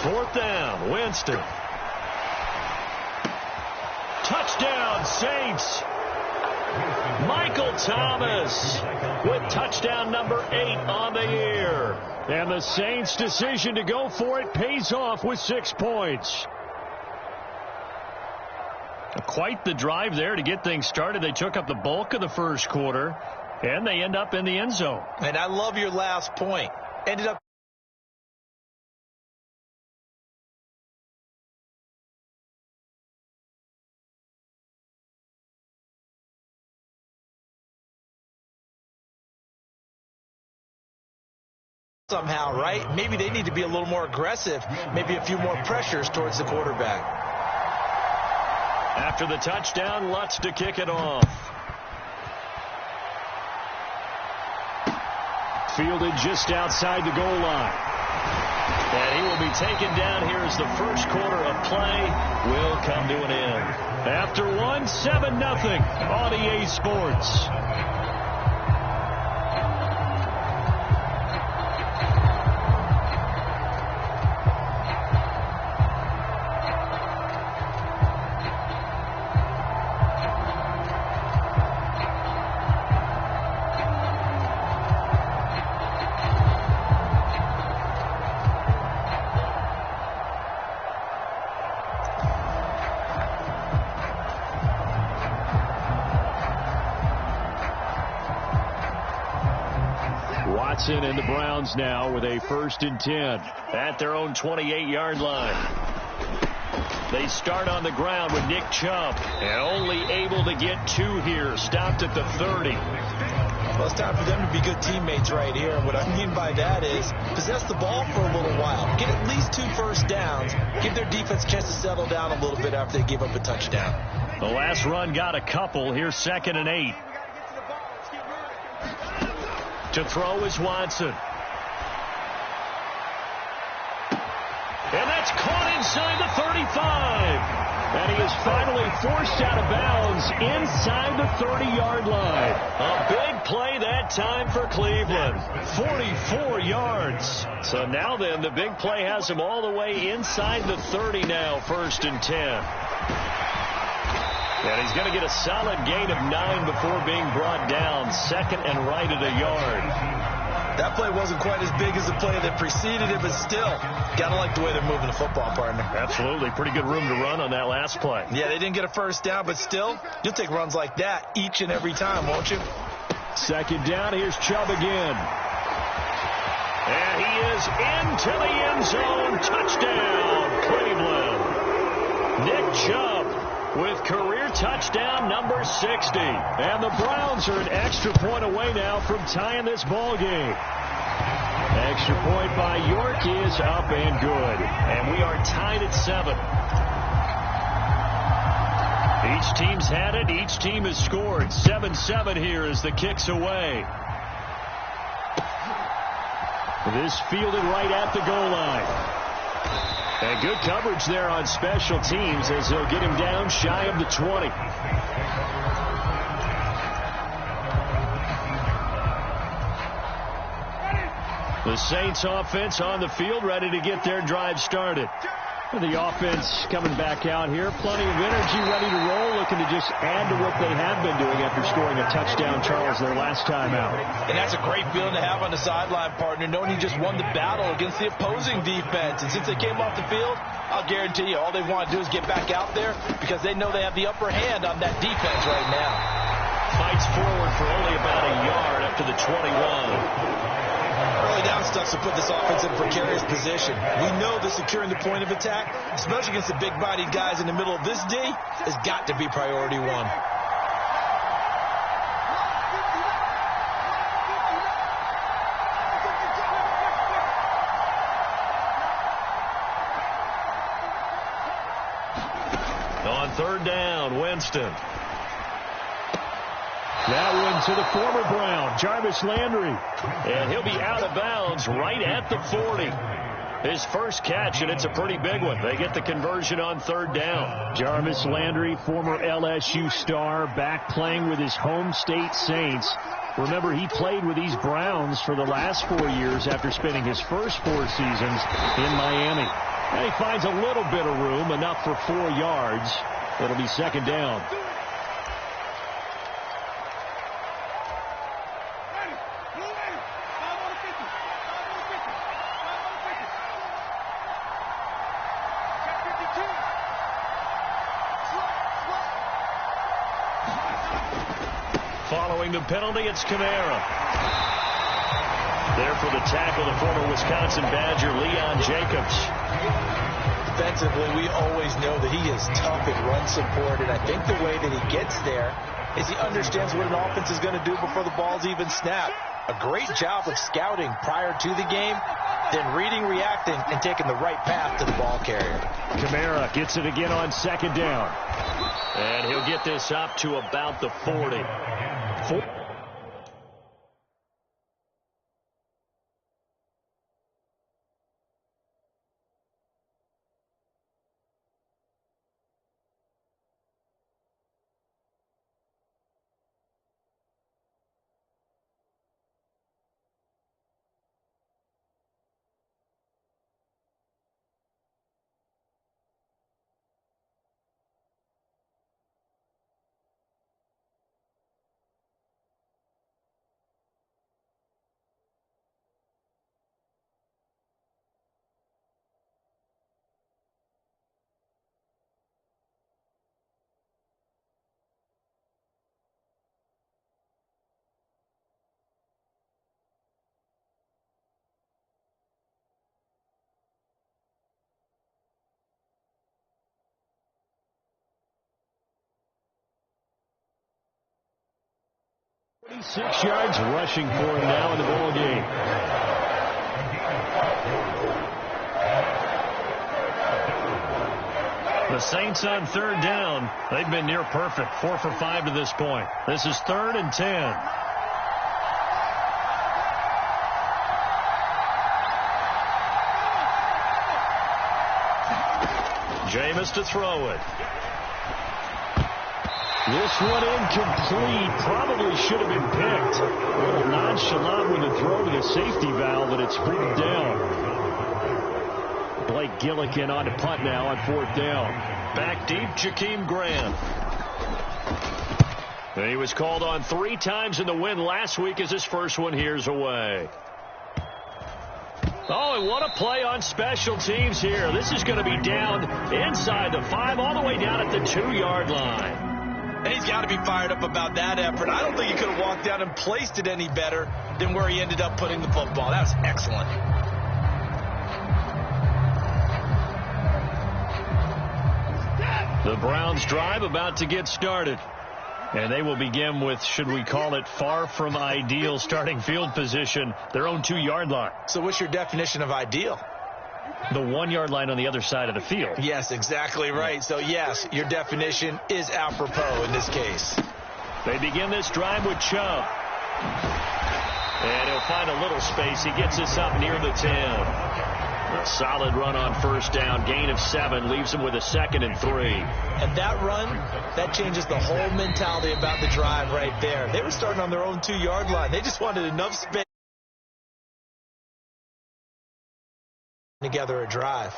4th down, Winston. Touchdown, Saints. Michael Thomas with touchdown number 8 on the year. And the Saints' decision to go for it pays off with 6 points. Quite the drive there to get things started. They took up the bulk of the first quarter, and they end up in the end zone. And I love your last point. Ended up somehow, right? Maybe they need to be a little more aggressive, maybe a few more pressures towards the quarterback. After the touchdown, Lutz to kick it off. Fielded just outside the goal line. And he will be taken down here as the first quarter of play will come to an end. After one, 7-0 on EA Sports. And the Browns now with a 1st and 10 at their own 28-yard line. They start on the ground with Nick Chubb, and only able to get 2 here. Stopped at the 30. Well, it's time for them to be good teammates right here. And what I mean by that is possess the ball for a little while. Get at least 2 first downs. Give their defense a chance to settle down a little bit after they give up a touchdown. The last run got a couple. Here's 2nd and 8. To throw is Watson. And that's caught inside the 35. And he is finally forced out of bounds inside the 30-yard line. A big play that time for Cleveland. 44 yards. So now then, the big play has him all the way inside the 30 now, 1st and 10. And he's going to get a solid gain of 9 before being brought down. 2nd and right at a yard. That play wasn't quite as big as the play that preceded it, but still, got to like the way they're moving the football, partner. Absolutely. Pretty good room to run on that last play. Yeah, they didn't get a first down, but still, you'll take runs like that each and every time, won't you? 2nd down. Here's Chubb again. And he is into the end zone. Touchdown, Cleveland. Nick Chubb with career touchdown number 60. And the Browns are an extra point away now from tying this ball game. Extra point by York is up and good. And we are tied at 7. Each team's had it. Each team has scored. 7-7 here as the kick's away. This fielded right at the goal line. And good coverage there on special teams as they'll get him down shy of the 20. The Saints offense on the field ready to get their drive started. The offense coming back out here. Plenty of energy, ready to roll, looking to just add to what they have been doing after scoring a touchdown, Charles, their last time out. And that's a great feeling to have on the sideline, partner, knowing you just won the battle against the opposing defense. And since they came off the field, I'll guarantee you all they want to do is get back out there because they know they have the upper hand on that defense right now. Fights forward for only about a yard up to the 21. Early down stuff to put this offense in a precarious position. We know that securing the point of attack, especially against the big-bodied guys in the middle of this D, has got to be priority 1. On 3rd down, Winston. That one to the former Brown, Jarvis Landry. And he'll be out of bounds right at the 40. His first catch, and it's a pretty big one. They get the conversion on 3rd down. Jarvis Landry, former LSU star, back playing with his home state Saints. Remember, he played with these Browns for the last 4 years after spending his first 4 seasons in Miami. And he finds a little bit of room, enough for 4 yards. It'll be second down. Following the penalty, it's Kamara. There for the tackle, the former Wisconsin Badger, Leon Jacobs. Defensively, we always know that he is tough in run support, and I think the way that he gets there is he understands what an offense is going to do before the ball's even snapped. A great job of scouting prior to the game, then reading, reacting, and taking the right path to the ball carrier. Kamara gets it again on second down. And he'll get this up to about the 40. Six yards rushing for him now in the ball game. The Saints on third down. They've been near perfect. 4 for 5 to this point. This is 3rd and 10. Jameis to throw it. This one incomplete. Probably should have been picked. A little nonchalant with the throw to the safety valve, and it's pulled down. Blake Gillikin on to punt now on 4th down. Back deep, Jakeem Grant. And he was called on 3 times in the win last week as his first one here's away. Oh, and what a play on special teams here. This is going to be down inside the 5, all the way down at the 2-yard line. And he's got to be fired up about that effort. I don't think he could have walked down and placed it any better than where he ended up putting the football. That was excellent. The Browns drive about to get started. And they will begin with, should we call it, far from ideal starting field position, their own 2-yard line. So what's your definition of ideal? The 1-yard line on the other side of the field. Yes, exactly right. So, yes, your definition is apropos in this case. They begin this drive with Chubb. And he'll find a little space. He gets this up near the 10. A solid run on first down. Gain of 7. Leaves him with a 2nd and 3. And that run, that changes the whole mentality about the drive right there. They were starting on their own 2-yard line. They just wanted enough space together a drive.